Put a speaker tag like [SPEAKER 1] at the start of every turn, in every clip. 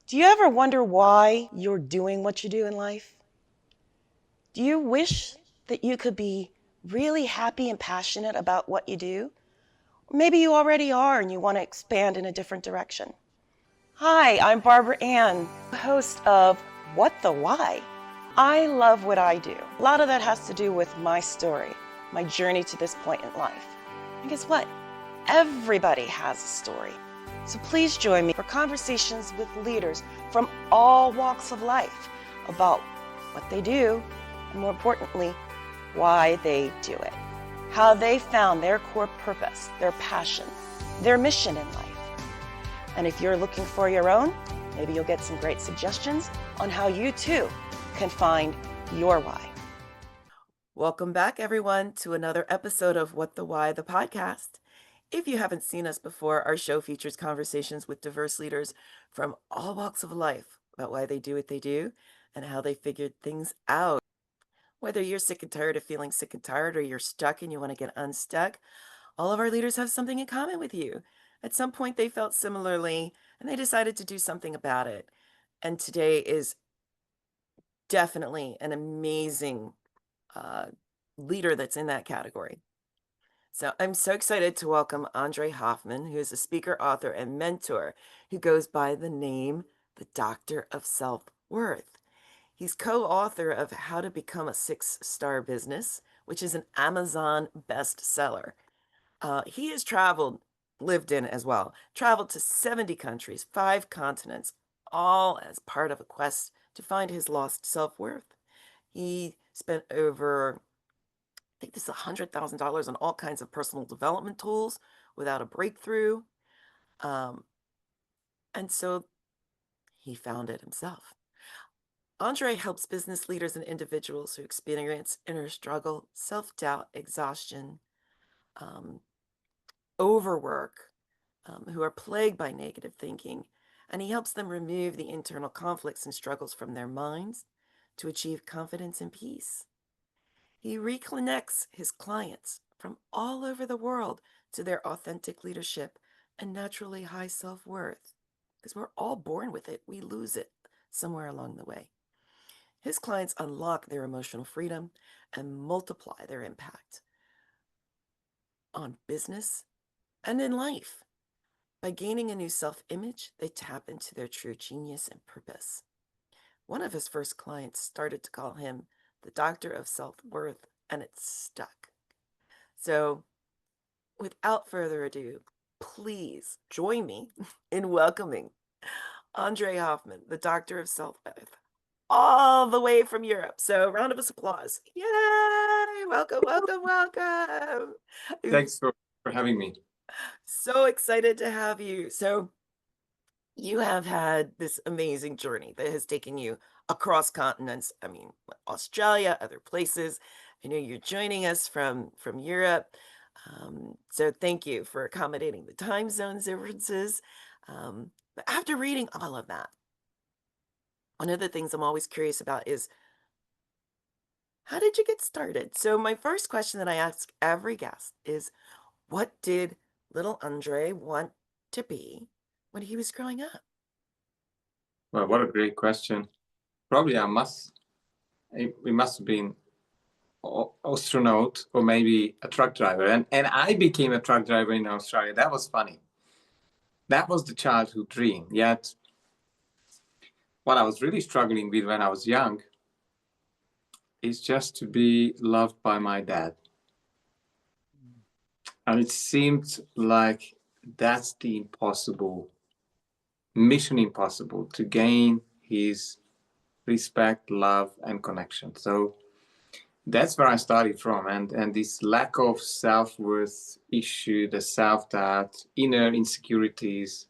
[SPEAKER 1] Do you ever wonder why you're doing what you do in life? Do you wish that you could be really happy and passionate about what you do? Or maybe you already are and you want to expand in a different direction. Hi, I'm Barbara Ann, host of What the Why? I love what I do. A lot of that has to do with my story, my journey to this point in life. And guess what? Everybody has a story. So please join me for conversations with leaders from all walks of life about what they do, and more importantly, why they do it, how they found their core purpose, their passion, their mission in life. And if you're looking for your own, maybe you'll get some great suggestions on how you too can find your why. Welcome back, everyone, to another episode of What the Why, the podcast. If you haven't seen us before, our show features conversations with diverse leaders from all walks of life about why they do what they do and how they figured things out. Whether you're sick and tired of feeling sick and tired or you're stuck and you want to get unstuck, all of our leaders have something in common with you. At some point, they felt similarly and they decided to do something about it. And today is definitely an amazing leader that's in that category. So I'm so excited to welcome Endre Hoffmann, who is a speaker, author, and mentor who goes by the name the Doctor of Self-Worth. He's co-author of How to Become a Six-Star Business, which is an Amazon bestseller. He has lived in as well, traveled to 70 countries, 5 continents, all as part of a quest to find his lost self-worth. He spent over, I think this is $100,000 on all kinds of personal development tools without a breakthrough. And so he found it himself. Endre helps business leaders and individuals who experience inner struggle, self-doubt, exhaustion, overwork, who are plagued by negative thinking, and he helps them remove the internal conflicts and struggles from their minds to achieve confidence and peace. He reconnects his clients from all over the world to their authentic leadership and naturally high self-worth, because we're all born with it. We lose it somewhere along the way. His clients unlock their emotional freedom and multiply their impact on business and in life. By gaining a new self-image, they tap into their true genius and purpose. One of his first clients started to call him the Doctor of Self-Worth, and it stuck. So, without further ado, please join me in welcoming Endre Hoffmann, the Doctor of Self-Worth, all the way from Europe. So, round of applause. Yay! Welcome, welcome, welcome.
[SPEAKER 2] Thanks for having me.
[SPEAKER 1] So excited to have you. So, you have had this amazing journey that has taken you across continents. I mean, Australia, other places. I know you're joining us from Europe. So thank you for accommodating the time zone differences. But after reading all of that, one of the things I'm always curious about is, how did you get started? So my first question that I ask every guest is, what did little Endre want to be when he was growing up?
[SPEAKER 2] Well, what a great question. Probably we must have been astronaut or maybe a truck driver. And I became a truck driver in Australia. That was funny. That was the childhood dream. Yet, what I was really struggling with when I was young is just to be loved by my dad. And it seemed like that's the mission impossible, to gain his respect, love, and connection. So that's where I started from. And this lack of self-worth issue, the self-doubt, inner insecurities,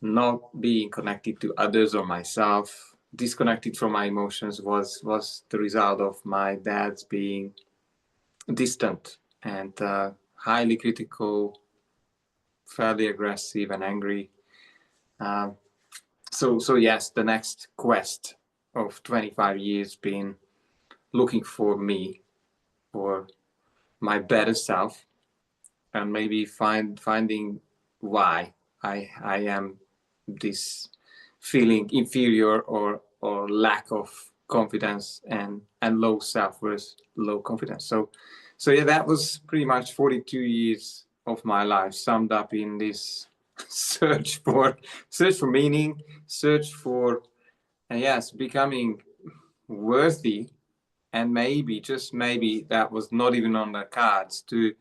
[SPEAKER 2] not being connected to others or myself, disconnected from my emotions was the result of my dad's being distant and highly critical, fairly aggressive and angry. So yes, the next quest of 25 years been looking for me, for my better self, and maybe finding why I am this feeling inferior or lack of confidence and low self-worth, low confidence. So yeah, that was pretty much 42 years of my life summed up in this search for meaning, search for yes, becoming worthy, and maybe, just maybe, that was not even on the cards to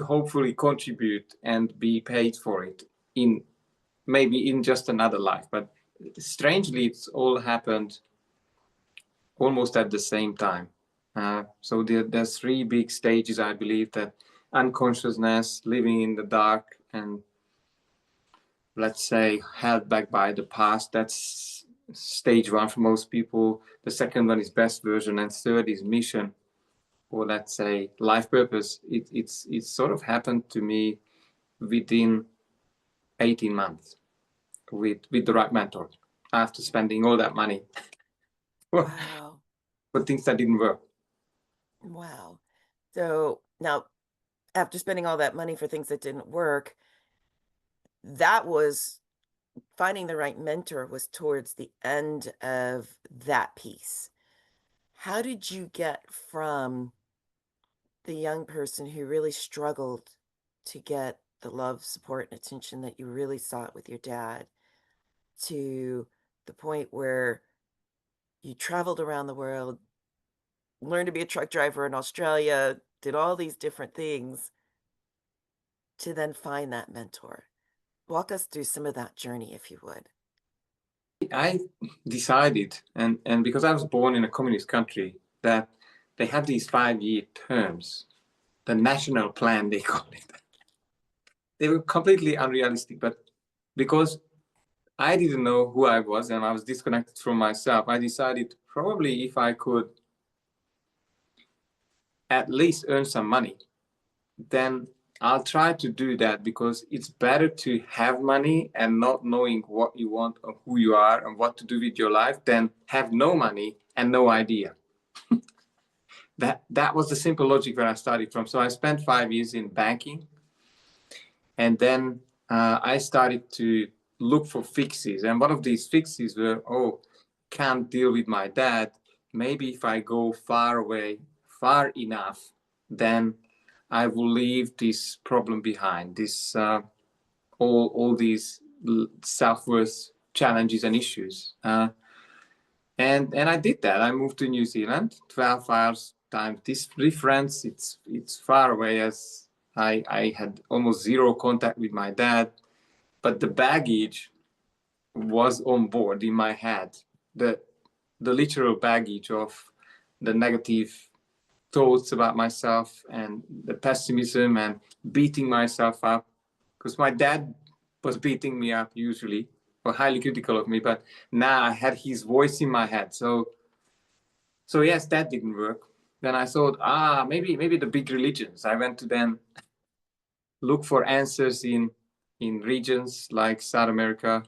[SPEAKER 2] hopefully contribute and be paid for it in maybe in just another life. But strangely, it's all happened almost at the same time. So there's three big stages, I believe: that unconsciousness, living in the dark, and let's say held back by the past. That's stage one for most people. The second one is best version, and third is mission, or let's say life purpose. It's sort of happened to me within 18 months with the right mentor, after spending all that money
[SPEAKER 1] Wow.
[SPEAKER 2] for things that didn't work.
[SPEAKER 1] Wow. So now, after spending all that money for things that didn't work, that was finding the right mentor was towards the end of that piece. How did you get from the young person who really struggled to get the love, support, and attention that you really sought with your dad to the point where you traveled around the world, learned to be a truck driver in Australia, did all these different things to then find that mentor? Walk us through some of that journey, if you would.
[SPEAKER 2] I decided, and because I was born in a communist country, that they had these 5-year terms, the national plan, they call it. They were completely unrealistic, but because I didn't know who I was and I was disconnected from myself, I decided probably if I could at least earn some money, then I'll try to do that, because it's better to have money and not knowing what you want or who you are and what to do with your life than have no money and no idea. That was the simple logic where I started from. So I spent 5 years in banking, and then I started to look for fixes. And one of these fixes were, can't deal with my dad. Maybe if I go far away, far enough, then I will leave this problem behind. This all these self-worth challenges and issues. And I did that. I moved to New Zealand, 12 hours time difference. It's far away, as I had almost zero contact with my dad, but the baggage was on board in my head. The literal baggage of the negative thoughts about myself and the pessimism and beating myself up, because my dad was beating me up usually, or highly critical of me, but now I had his voice in my head. So yes, that didn't work. Then I thought, maybe the big religions. I went to then look for answers in regions like South America,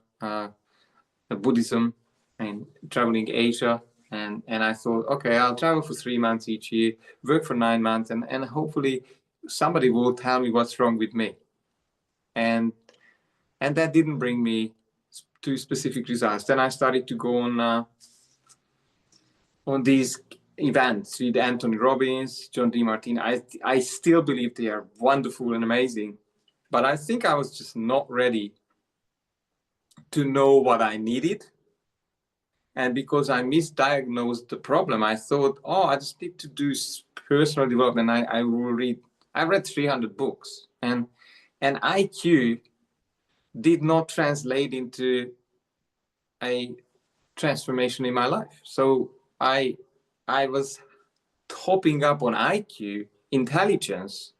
[SPEAKER 2] Buddhism, and traveling Asia. And I thought, okay, I'll travel for 3 months each year, work for 9 months, and hopefully somebody will tell me what's wrong with me. And that didn't bring me to specific results. Then I started to go on these events with Anthony Robbins, John DeMartini. I still believe they are wonderful and amazing, but I think I was just not ready to know what I needed. And because I misdiagnosed the problem, I thought, I just need to do personal development. I read 300 books, and IQ did not translate into a transformation in my life. So I was topping up on IQ, intelligence,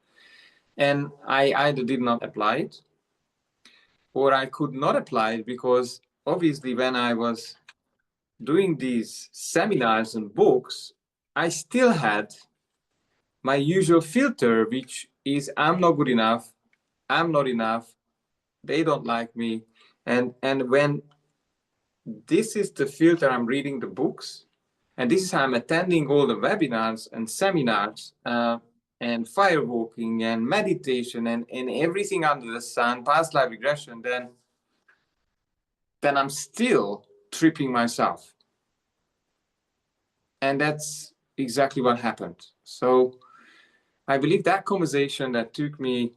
[SPEAKER 2] and I either did not apply it, or I could not apply it, because obviously when I was doing these seminars and books, I still had my usual filter, which is I'm not good enough, I'm not enough, they don't like me. And when this is the filter, I'm reading the books, and this is how I'm attending all the webinars and seminars, and firewalking and meditation and everything under the sun, past life regression, then then I'm still tripping myself. And that's exactly what happened. So I believe that conversation that took me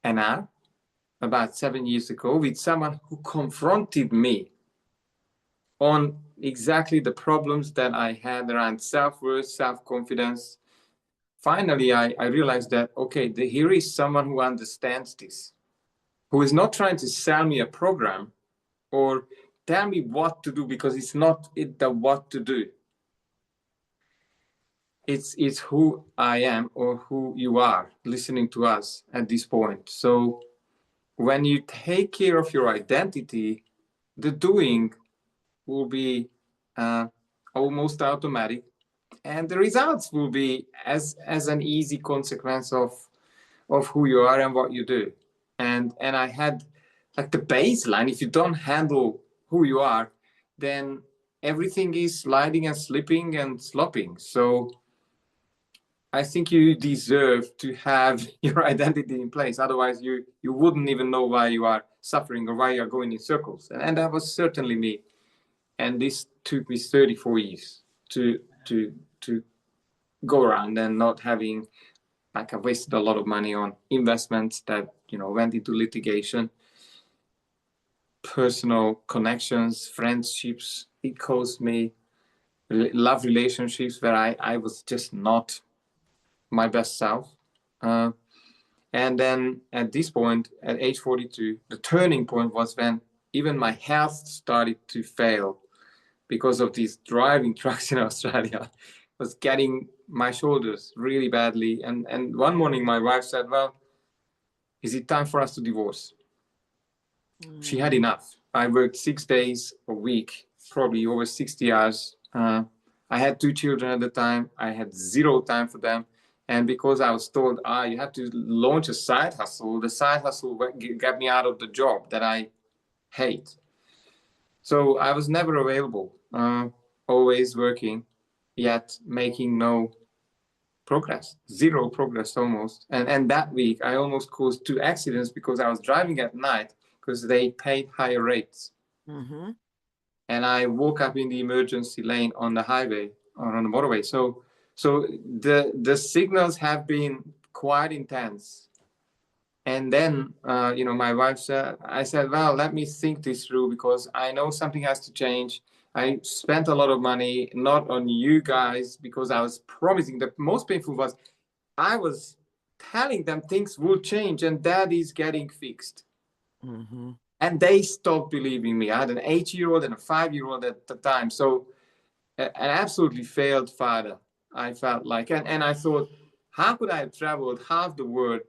[SPEAKER 2] an hour, about 7 years ago, with someone who confronted me on exactly the problems that I had around self-worth, self-confidence. Finally, I realized that, okay, here is someone who understands this, who is not trying to sell me a program or tell me what to do, because it's not the what to do. It's who I am or who you are listening to us at this point. So when you take care of your identity, the doing will be almost automatic, and the results will be as an easy consequence of who you are and what you do. And I had like the baseline. If you don't handle who you are, then everything is sliding and slipping and slopping. So I think you deserve to have your identity in place. Otherwise, you wouldn't even know why you are suffering or why you are going in circles. And that was certainly me. And this took me 34 years to go around, and not having, like, I wasted a lot of money on investments that went into litigation, personal connections, friendships. It cost me love relationships where I was just not my best self. And then at this point, at age 42, the turning point was when even my health started to fail because of these driving trucks in Australia. Was getting my shoulders really badly. And one morning my wife said, well, is it time for us to divorce? She had enough. I worked 6 days a week, probably over 60 hours. I had 2 children at the time. I had zero time for them. And because I was told, you have to launch a side hustle, the side hustle got me out of the job that I hate. So I was never available, always working, yet making no progress, zero progress almost. And that week I almost caused 2 accidents because I was driving at night because they paid higher rates.
[SPEAKER 1] Mm-hmm.
[SPEAKER 2] And I woke up in the emergency lane on the highway or on the motorway. So the signals have been quite intense. And then, my wife said, I said, well, let me think this through, because I know something has to change. I spent a lot of money, not on you guys, because I was promising. The most painful was I was telling them things will change and that is getting fixed.
[SPEAKER 1] Mm-hmm.
[SPEAKER 2] And they stopped believing me. I had an 8-year-old and a 5-year-old at the time. So an absolutely failed father, I felt like. And I thought, how could I have traveled half the world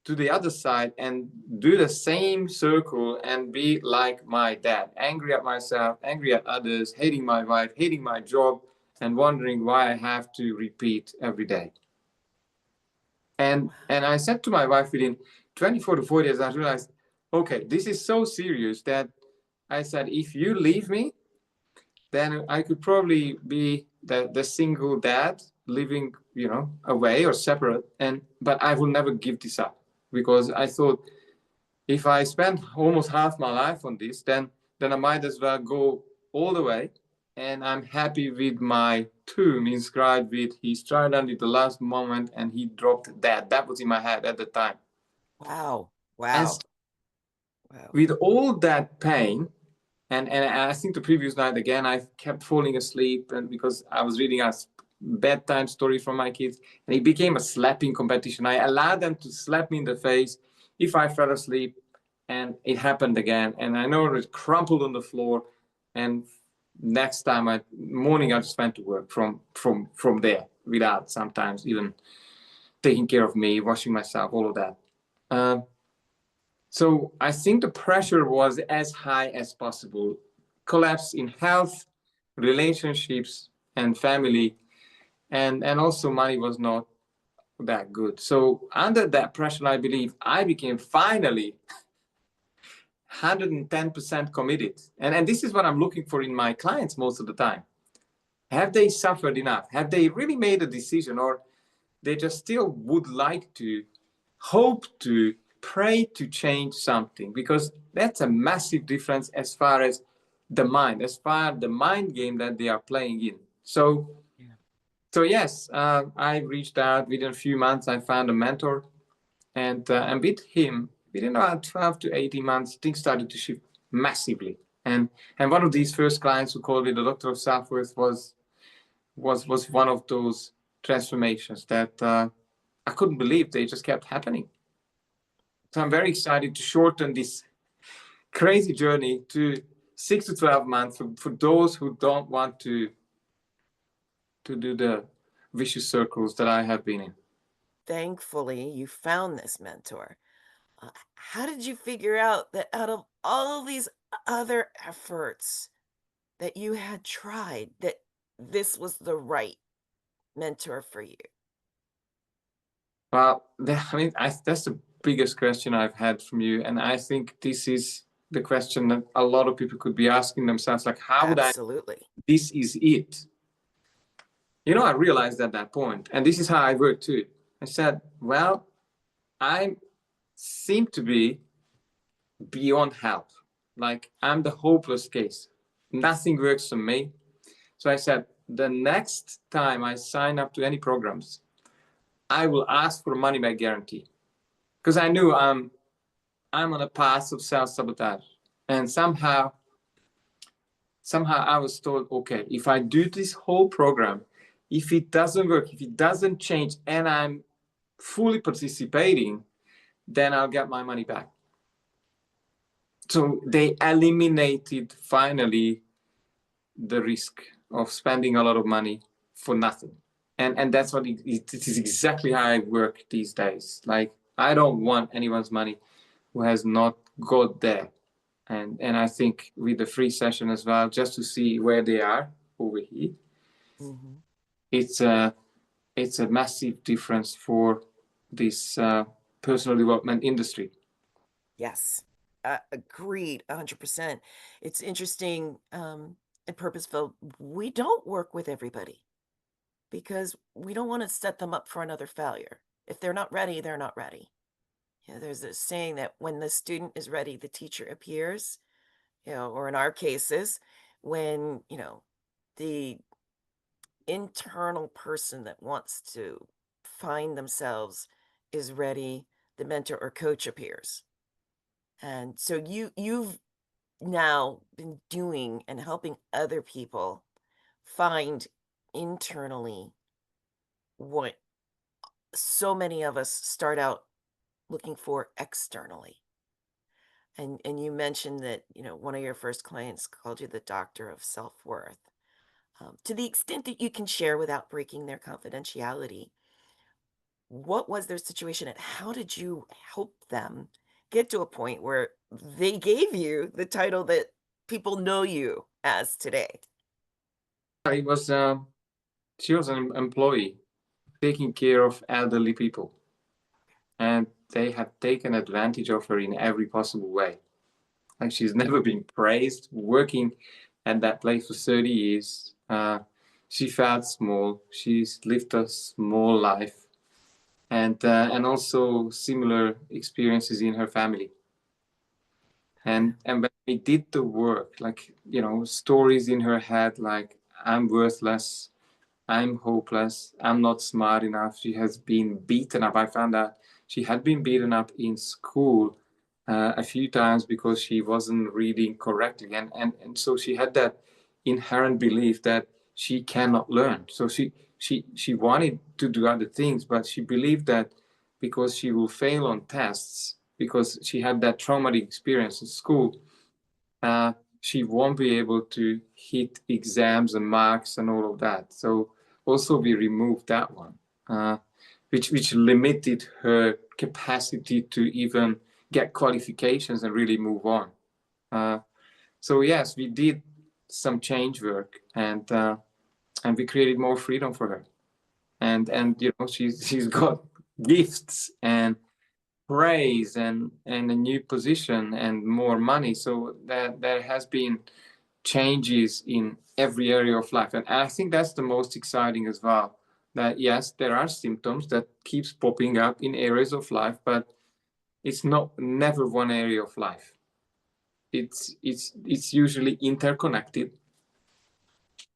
[SPEAKER 2] to the other side and do the same circle and be like my dad, angry at myself, angry at others, hating my wife, hating my job, and wondering why I have to repeat every day. And I said to my wife, within 24 to 40 years, I realized, okay, this is so serious that I said, if you leave me, then I could probably be the single dad living, away or separate. But I will never give this up, because I thought, if I spend almost half my life on this, then I might as well go all the way. And I'm happy with my tomb inscribed with, he tried until the last moment and he dropped dead. That was in my head at the time.
[SPEAKER 1] Wow.
[SPEAKER 2] And
[SPEAKER 1] Wow. Wow.
[SPEAKER 2] with all that pain, and I think the previous night again, I kept falling asleep, and because I was reading a bedtime story from my kids, and it became a slapping competition. I allowed them to slap me in the face if I fell asleep, and it happened again. And I know it crumpled on the floor. And next morning, I just went to work from there, without sometimes even taking care of me, washing myself, all of that. So I think the pressure was as high as possible. Collapse in health, relationships, and family, and also money was not that good. So under that pressure, I believe I became finally 110% committed. And this is what I'm looking for in my clients most of the time. Have they suffered enough? Have they really made a decision, or they just still would like to, hope to, pray to change something, because that's a massive difference as far as the mind, as far the mind game that they are playing in. So,
[SPEAKER 1] Yeah.
[SPEAKER 2] so yes, I reached out. Within a few months, I found a mentor, and with him, within about 12 to 18 months, things started to shift massively. And one of these first clients who called me the doctor of self-worth was one of those transformations that I couldn't believe they just kept happening. So I'm very excited to shorten this crazy journey to 6 to 12 months for those who don't want to do the vicious circles that I have been in.
[SPEAKER 1] Thankfully, you found this mentor. How did you figure out that out of all these other efforts that you had tried, that this was the right mentor for you?
[SPEAKER 2] Well, that's the biggest question I've had from you, and I think this is the question that a lot of people could be asking themselves, like, how would I?
[SPEAKER 1] Absolutely.
[SPEAKER 2] This is it. I realized at that point, and this is how I work too. I said, well, I seem to be beyond help. Like, I'm the hopeless case. Nothing works for me. So I said, the next time I sign up to any programs, I will ask for a money back guarantee, because I knew I'm on a path of self-sabotage. And somehow I was told, okay, if I do this whole program, if it doesn't work, if it doesn't change, and I'm fully participating, then I'll get my money back. So they eliminated finally the risk of spending a lot of money for nothing. And that's what it is, exactly how I work these days. Like, I don't want anyone's money who has not got there. And I think with the free session as well, just to see where they are over here,
[SPEAKER 1] Mm-hmm.
[SPEAKER 2] it's a massive difference for this personal development industry.
[SPEAKER 1] Yes, agreed, 100%. It's interesting and purposeful. We don't work with everybody because we don't want to set them up for another failure. If they're not ready, they're not ready. There's this saying that when the student is ready, the teacher appears, or in our cases, when, the internal person that wants to find themselves is ready, the mentor or coach appears. And so you've now been doing and helping other people find internally what so many of us start out looking for externally. And you mentioned that, one of your first clients called you the doctor of self-worth. To the extent that you can share without breaking their confidentiality, what was their situation and how did you help them get to a point where they gave you the title that people know you as today?
[SPEAKER 2] It was she was an employee taking care of elderly people, and they had taken advantage of her in every possible way. Like, she's never been praised. Working at that place for 30 years, she felt small. She's lived a small life, and also similar experiences in her family. And when we did the work, like, stories in her head, like, I'm worthless, I'm hopeless, I'm not smart enough. She has been beaten up. I found out she had been beaten up in school a few times because she wasn't reading correctly. And so she had that inherent belief that she cannot learn. So she wanted to do other things, but she believed that because she will fail on tests, because she had that traumatic experience in school, uh, she won't be able to hit exams and marks and all of that. So also we removed that one, which limited her capacity to even get qualifications and really move on. So yes, we did some change work, and we created more freedom for her. And she's got gifts and praise and a new position and more money. So that there has been changes in every area of life, and I think that's the most exciting as well. That yes, there are symptoms that keeps popping up in areas of life, but it's not never one area of life. It's usually interconnected,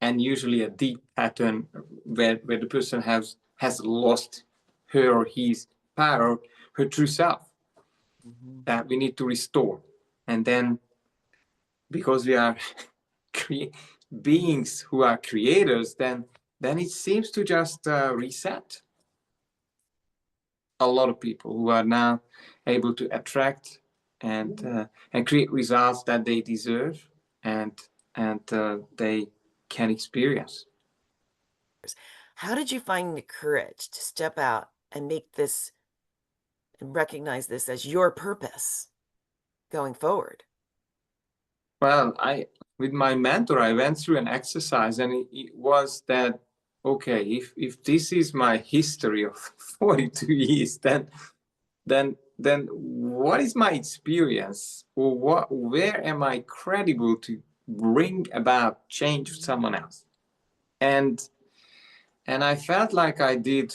[SPEAKER 2] and usually a deep pattern where the person has lost her or his power, her true self, that we need to restore. And then, because we are beings who are creators, then it seems to just reset a lot of people who are now able to attract and create results that they deserve and they can experience.
[SPEAKER 1] How did you find the courage to step out and make this and recognize this as your purpose going forward?
[SPEAKER 2] Well, with my mentor, I went through an exercise, and it was that, okay, if this is my history of 42 years, then what is my experience, or where am I credible to bring about change for someone else? And I felt like I did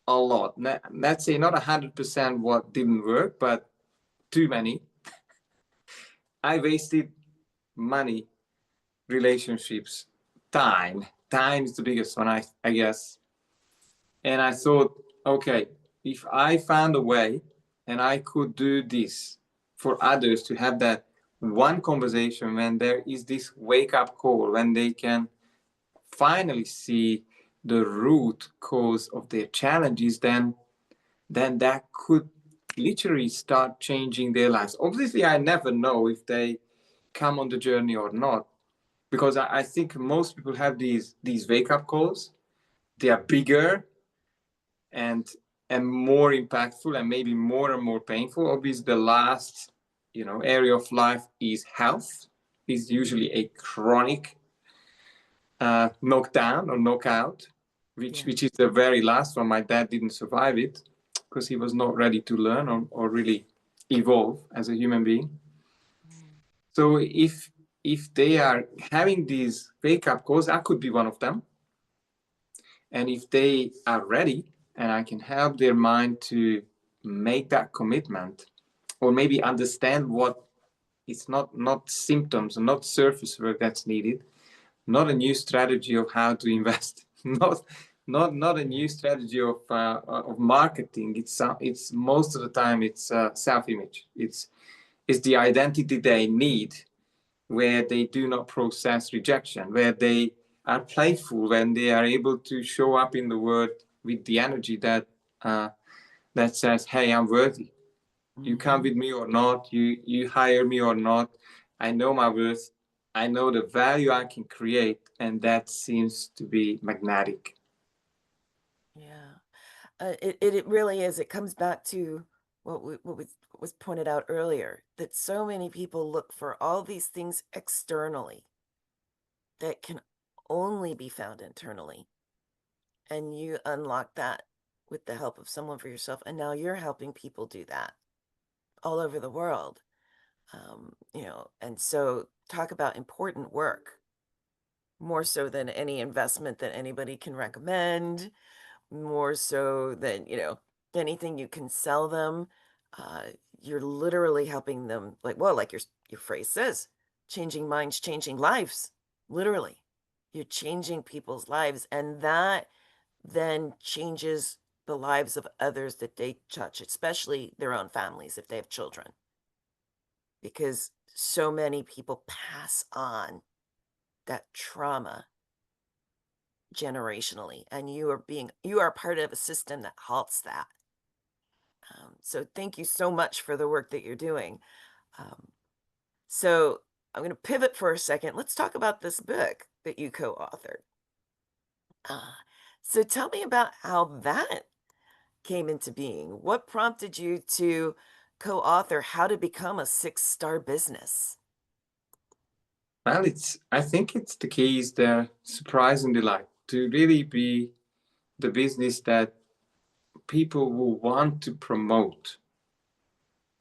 [SPEAKER 2] a lot. Let's say not 100% what didn't work, but too many. I wasted money, relationships, time. Time is the biggest one, I guess. And I thought, okay, if I found a way and I could do this for others, to have that one conversation when there is this wake up call, when they can finally see the root cause of their challenges, then that could literally start changing their lives. Obviously, I never know if they come on the journey or not, because I think most people have these wake up calls. They are bigger and more impactful, and maybe more and more painful. Obviously, the last area of life is health. Is usually a chronic knockdown or knockout, which is the very last one. My dad didn't survive it because he was not ready to learn or really evolve as a human being. So if they are having these wake up calls, I could be one of them. And if they are ready, and I can help their mind to make that commitment, or maybe understand what it's not symptoms and not surface work that's needed, not a new strategy of how to invest, not a new strategy of marketing. It's most of the time it's self-image. It's the identity they need, where they do not process rejection, where they are playful, when they are able to show up in the world with the energy that says, "Hey, I'm worthy. You come with me or not, you hire me or not, I know my worth, I know the value I can create," and that seems to be magnetic.
[SPEAKER 1] Yeah. It really is. It comes back to what was pointed out earlier, that so many people look for all these things externally that can only be found internally. And you unlock that with the help of someone for yourself. And now you're helping people do that all over the world. And so talk about important work, more so than any investment that anybody can recommend, more so than, anything you can sell them. You're literally helping them, like your phrase says, changing minds, changing lives. Literally, you're changing people's lives, and that then changes the lives of others that they touch, especially their own families if they have children, because so many people pass on that trauma generationally, and you are part of a system that halts that. So thank you so much for the work that you're doing. So I'm going to pivot for a second. Let's talk about this book that you co-authored. So tell me about how that came into being. What prompted you to co-author How to Become a Six-Star Business?
[SPEAKER 2] Well, I think it's the key is the surprise and delight, to really be the business that people will want to promote.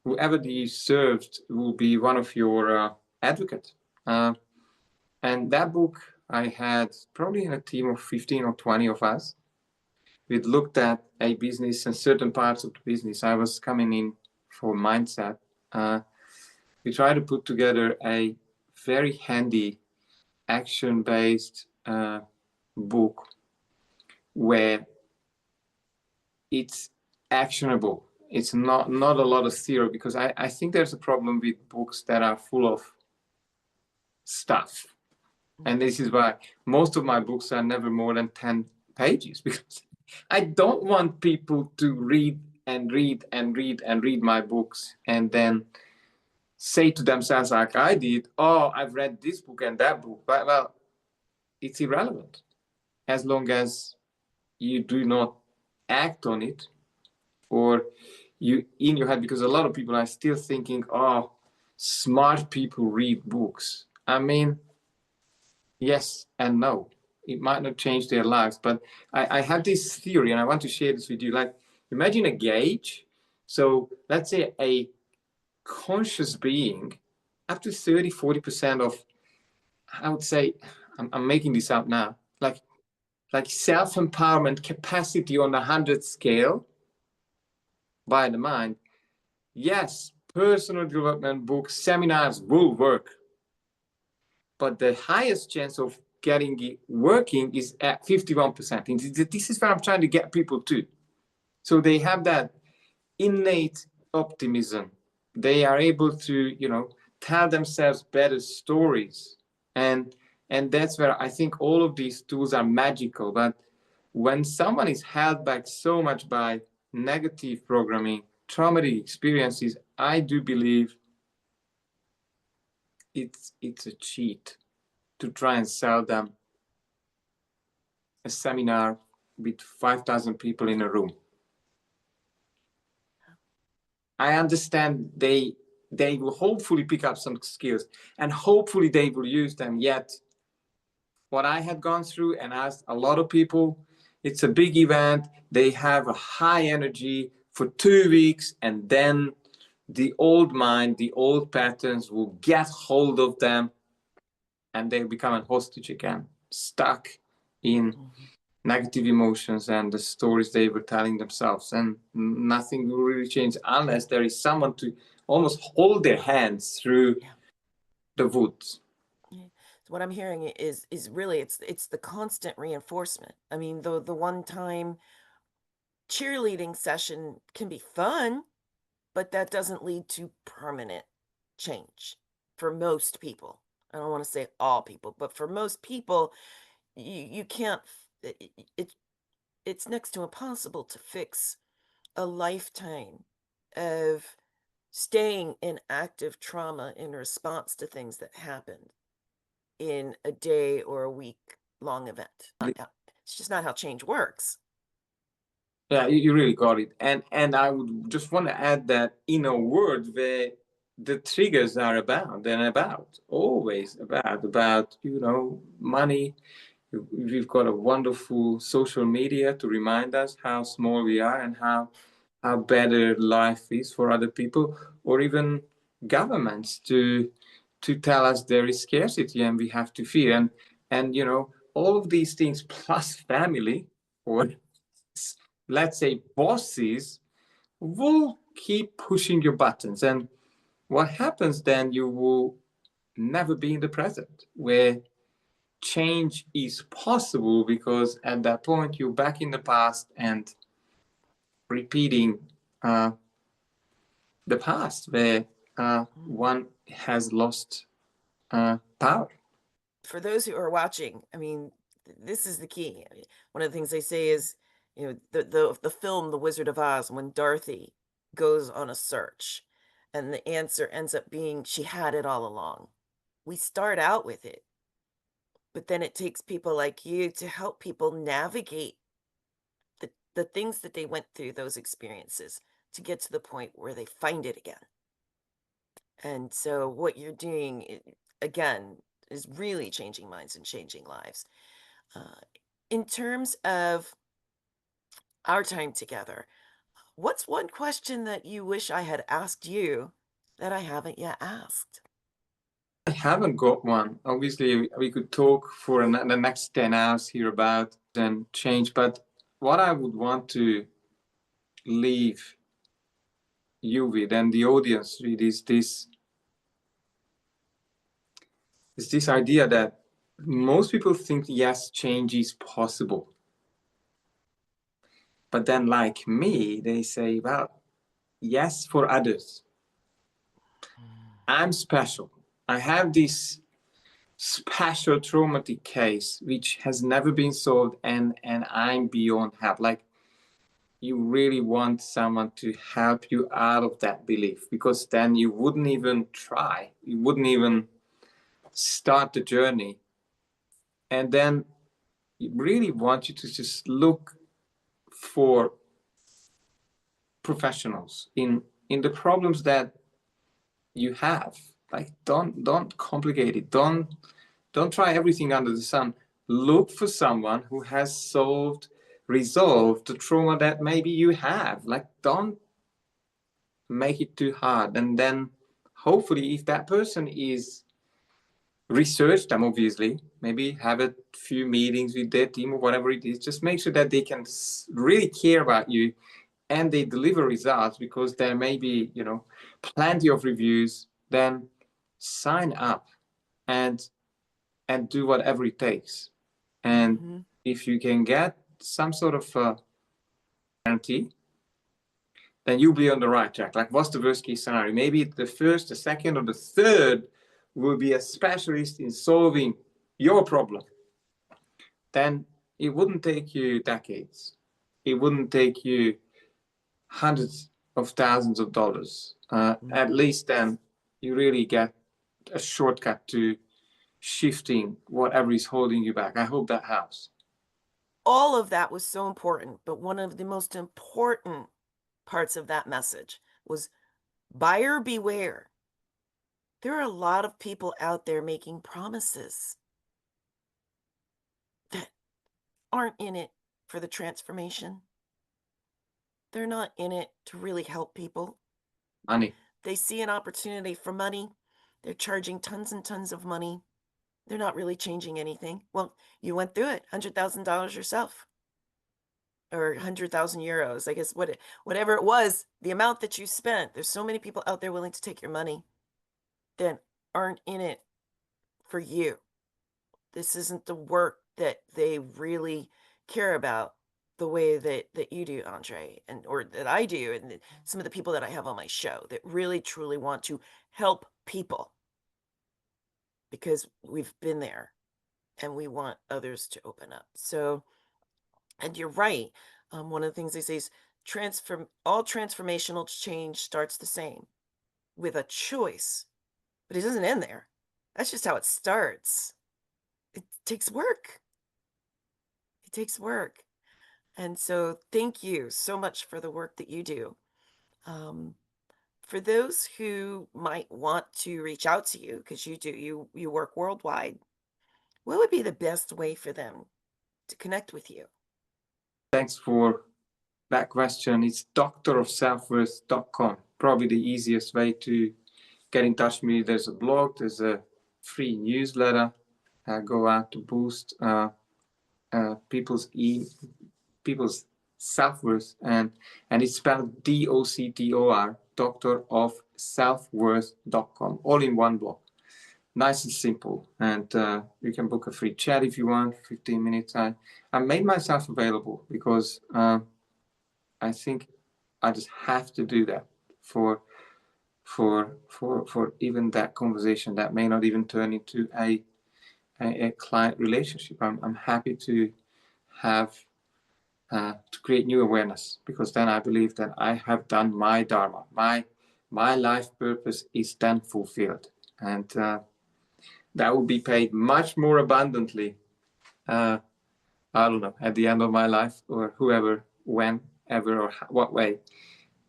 [SPEAKER 2] Whoever is served will be one of your advocates. And that book, I had probably in a team of 15 or 20 of us. we'd looked at a business and certain parts of the business. I was coming in for mindset. We tried to put together a very handy action-based book where it's actionable. It's not a lot of theory, because I think there's a problem with books that are full of stuff. And this is why most of my books are never more than 10 pages, because I don't want people to read and read and read and read my books and then say to themselves, like I did, oh, I've read this book and that book. But, well, it's irrelevant as long as you do not act on it, or you in your head, because a lot of people are still thinking, oh, smart people read books. I mean, yes and no. It might not change their lives, but I have this theory, and I want to share this with you. Like, imagine a gauge. So let's say a conscious being, up to 30-40% of, I would say, I'm making this up now, like self-empowerment capacity on the 100 scale by the mind. Yes, personal development books, seminars will work, but the highest chance of getting it working is at 51%. This is what I'm trying to get people to. So they have that innate optimism. They are able to, tell themselves better stories. And that's where I think all of these tools are magical. But when someone is held back so much by negative programming, traumatic experiences, I do believe it's a cheat to try and sell them a seminar with 5,000 people in a room. I understand they will hopefully pick up some skills and hopefully they will use them. Yet what I had gone through and asked a lot of people, it's a big event. They have a high energy for 2 weeks, and then the old mind, the old patterns will get hold of them and they become a hostage again, stuck in negative emotions and the stories they were telling themselves, and nothing will really change unless there is someone to almost hold their hands through the woods.
[SPEAKER 1] So what I'm hearing is really it's the constant reinforcement. I mean, the one time cheerleading session can be fun, but that doesn't lead to permanent change for most people. I don't want to say all people, but for most people, you can't. It's next to impossible to fix a lifetime of staying in active trauma in response to things that happened in a day or a week long event. It's just not how change works.
[SPEAKER 2] Yeah, you really got it. And I would just want to add that in a world where the triggers are always about money. We've got a wonderful social media to remind us how small we are and how better life is for other people, or even governments to tell us there is scarcity and we have to fear. And all of these things plus family, or let's say bosses, will keep pushing your buttons. And what happens then, you will never be in the present where change is possible, because at that point you're back in the past and repeating the past where one has lost power.
[SPEAKER 1] For those who are watching, I mean, this is the key. I mean, one of the things they say is, the film The Wizard of Oz, when Dorothy goes on a search and the answer ends up being she had it all along. We start out with it, but then it takes people like you to help people navigate the things that they went through, those experiences, to get to the point where they find it again. And so what you're doing, again, is really changing minds and changing lives. In terms of our time together, what's one question that you wish I had asked you that I haven't yet asked?
[SPEAKER 2] I haven't got one. Obviously, we could talk for the next 10 hours here about and change, but what I would want to leave you with and the audience with is this idea that most people think, yes, change is possible. But then, like me, they say, well, yes, for others. I'm special. I have this special traumatic case which has never been solved, and I'm beyond help. Like, you really want someone to help you out of that belief, because then you wouldn't even try. You wouldn't even start the journey. And then you really want you to just look for professionals in the problems that you have. Like, don't complicate it. Don't try everything under the sun. Look for someone who has resolved the trauma that maybe you have. Like, don't make it too hard. And then hopefully, if that person is, research them, obviously, maybe have a few meetings with their team or whatever it is, just make sure that they can really care about you and they deliver results, because there may be, plenty of reviews. Then sign up and do whatever it takes. And if you can get some sort of guarantee, then you'll be on the right track. Like, what's the worst case scenario? Maybe the first, the second, or the third will be a specialist in solving your problem. Then it wouldn't take you decades. It wouldn't take you hundreds of thousands of dollars. At least then you really get a shortcut to shifting whatever is holding you back. I hope that helps.
[SPEAKER 1] All of that was so important, but one of the most important parts of that message was buyer beware. There are a lot of people out there making promises that aren't in it for the transformation. They're not in it to really help people.
[SPEAKER 2] Money.
[SPEAKER 1] They see an opportunity for money. They're charging tons and tons of money. They're not really changing anything. Well, you went through it, $100,000 yourself, or 100,000 euros. I guess whatever it was, the amount that you spent. There's so many people out there willing to take your money that aren't in it for you. This isn't the work that they really care about the way that you do, Andre, and or that I do, and some of the people that I have on my show that really truly want to help people, because we've been there and we want others to open up. So, and you're right. One of the things they say is all transformational change starts the same, with a choice, but it doesn't end there. That's just how it starts. It takes work. It takes work. And so thank you so much for the work that you do. Um, for those who might want to reach out to you, because you work worldwide, what would be the best way for them to connect with you?
[SPEAKER 2] Thanks for that question. It's doctorofselfworth.com. Probably the easiest way to get in touch with me. There's a blog, there's a free newsletter. I go out to boost people's self-worth, and it's spelled DOCTOR, doctorofselfworth.com, all in one blog. Nice and simple. And you can book a free chat if you want, 15 minutes. I made myself available because I think I just have to do that for even that conversation that may not even turn into a client relationship. I'm happy to have to create new awareness, because then I believe that I have done my dharma. My life purpose is then fulfilled, and that will be paid much more abundantly. I don't know, at the end of my life, or whoever, whenever, or what way.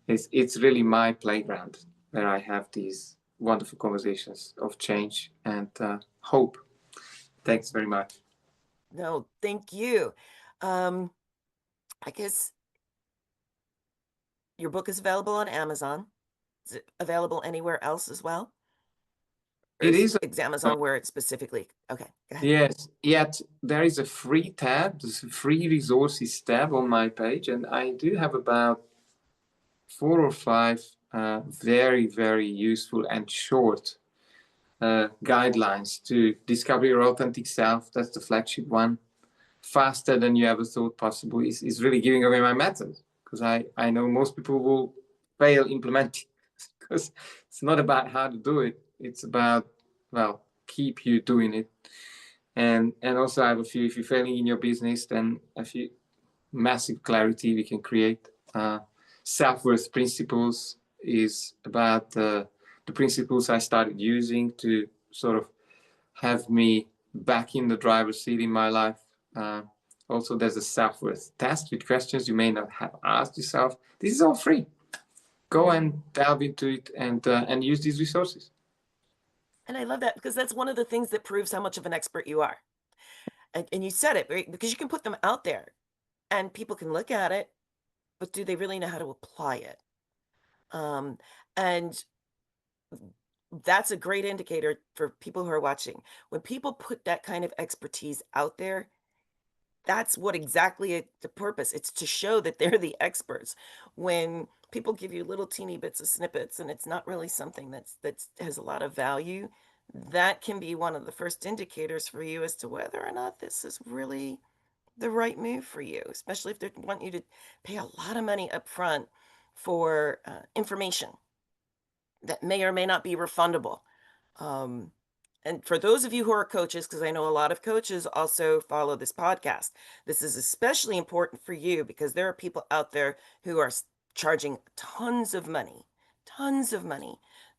[SPEAKER 2] It's really my playground where I have these wonderful conversations of change and hope. Thanks very much.
[SPEAKER 1] No, thank you. I guess your book is available on Amazon. Is it available anywhere else as well?
[SPEAKER 2] It is.
[SPEAKER 1] examines on where it's specifically. Okay, go ahead.
[SPEAKER 2] Yes, yet there is a free tab, there's a free resources tab on my page, and I do have about 4 or 5 very, very useful and short guidelines to discover your authentic self. That's the flagship one. Faster than you ever thought possible is really giving away my method, because I know most people will fail implementing because it's not about how to do it. It's about, well, keep you doing it. And also I have a few, if you're failing in your business, then a few massive clarity we can create. Self-worth principles is about the principles I started using to sort of have me back in the driver's seat in my life. Also, there's a self-worth test with questions you may not have asked yourself. This is all free. Go and delve into it and use these resources.
[SPEAKER 1] And I love that because that's one of the things that proves how much of an expert you are. And you said it, right? Because you can put them out there and people can look at it, but do they really know how to apply it? And that's a great indicator for people who are watching. When people put that kind of expertise out there, that's what exactly the purpose. It's to show that they're the experts. When people give you little teeny bits of snippets and it's not really something that's has a lot of value, that can be one of the first indicators for you as to whether or not this is really the right move for you, especially if they want you to pay a lot of money up front for information that may or may not be refundable. Um, and for those of you who are coaches, because I know a lot of coaches also follow this podcast, this is especially important for you because there are people out there who are charging tons of money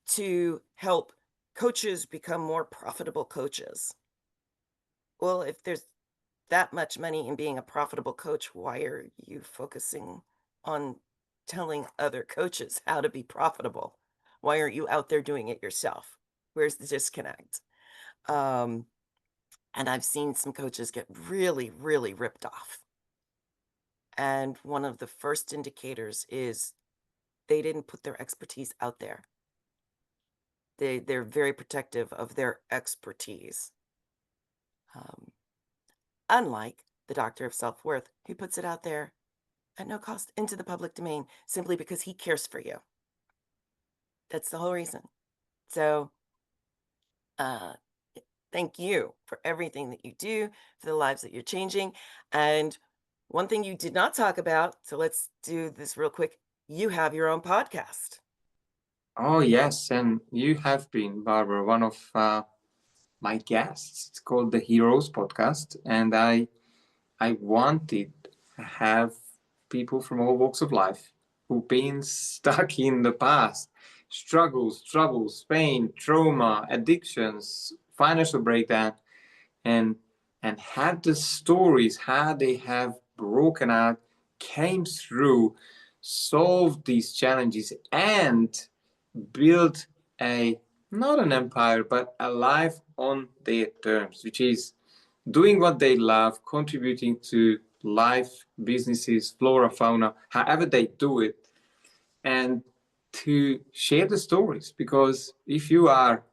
[SPEAKER 1] to help coaches become more profitable coaches. Well, if there's that much money in being a profitable coach, why are you focusing on telling other coaches how to be profitable? Why aren't you out there doing it yourself? Where's the disconnect? Um, and I've seen some coaches get really, really ripped off. And one of the first indicators is they didn't put their expertise out there. They're very protective of their expertise. Um, Unlike the doctor of self-worth who puts it out there at no cost into the public domain simply because he cares for you. That's the whole reason. So, uh, thank you for everything that you do, for the lives that you're changing. And one thing you did not talk about, so let's do this real quick. You have your own podcast.
[SPEAKER 2] Oh, yes. And you have been, Barbara, one of my guests. It's called the Heroes Podcast. And I wanted to have people from all walks of life who've been stuck in the past, struggles, troubles, pain, trauma, addictions, financial breakdown, and had the stories how they have broken out, came through, solved these challenges, and built a not an empire but a life on their terms, which is doing what they love, contributing to life, businesses, flora, fauna, however they do it, and to share the stories. Because if you are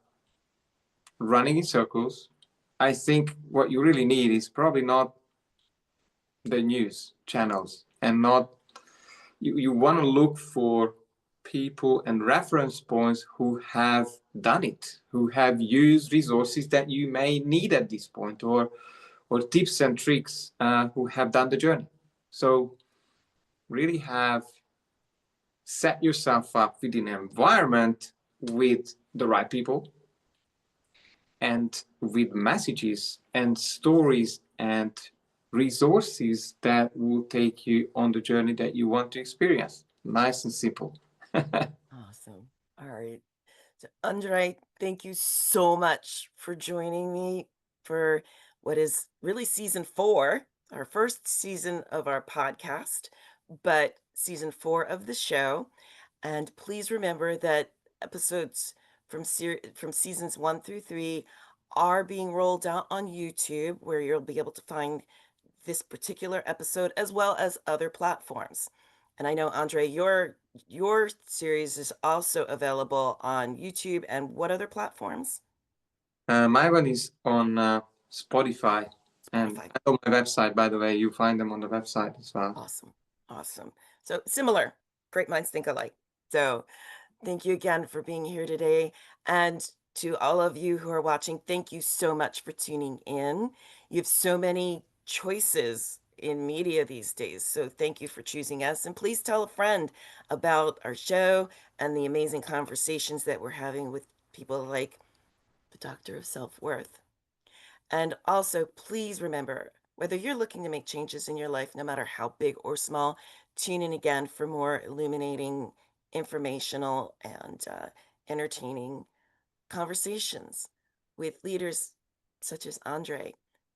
[SPEAKER 2] running in circles, I think what you really need is probably not the news channels and not, you want to look for people and reference points who have done it, who have used resources that you may need at this point, or tips and tricks who have done the journey. So really have set yourself up with an environment with the right people and with messages and stories and resources that will take you on the journey that you want to experience. Nice and simple.
[SPEAKER 1] Awesome. All right. So, Andre, thank you so much for joining me for what is really season 4, our first season of our podcast, but season 4 of the show. And please remember that episodes from seasons 1 through 3 are being rolled out on YouTube, where you'll be able to find this particular episode as well as other platforms. And I know, Andre, your series is also available on YouTube and what other platforms?
[SPEAKER 2] My one is on Spotify. And
[SPEAKER 1] Spotify.
[SPEAKER 2] on my website, by the way, you find them on the website as well.
[SPEAKER 1] Awesome. Awesome. So similar. Great minds think alike. So thank you again for being here today. And to all of you who are watching, thank you so much for tuning in. You have so many choices in media these days. So thank you for choosing us. And please tell a friend about our show and the amazing conversations that we're having with people like the Doctor of Self-Worth. And also, please remember, whether you're looking to make changes in your life, no matter how big or small, tune in again for more illuminating, informational, and entertaining conversations with leaders such as Andre,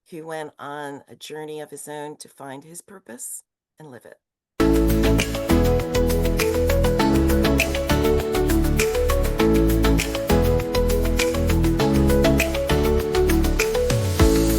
[SPEAKER 1] who went on a journey of his own to find his purpose and live it.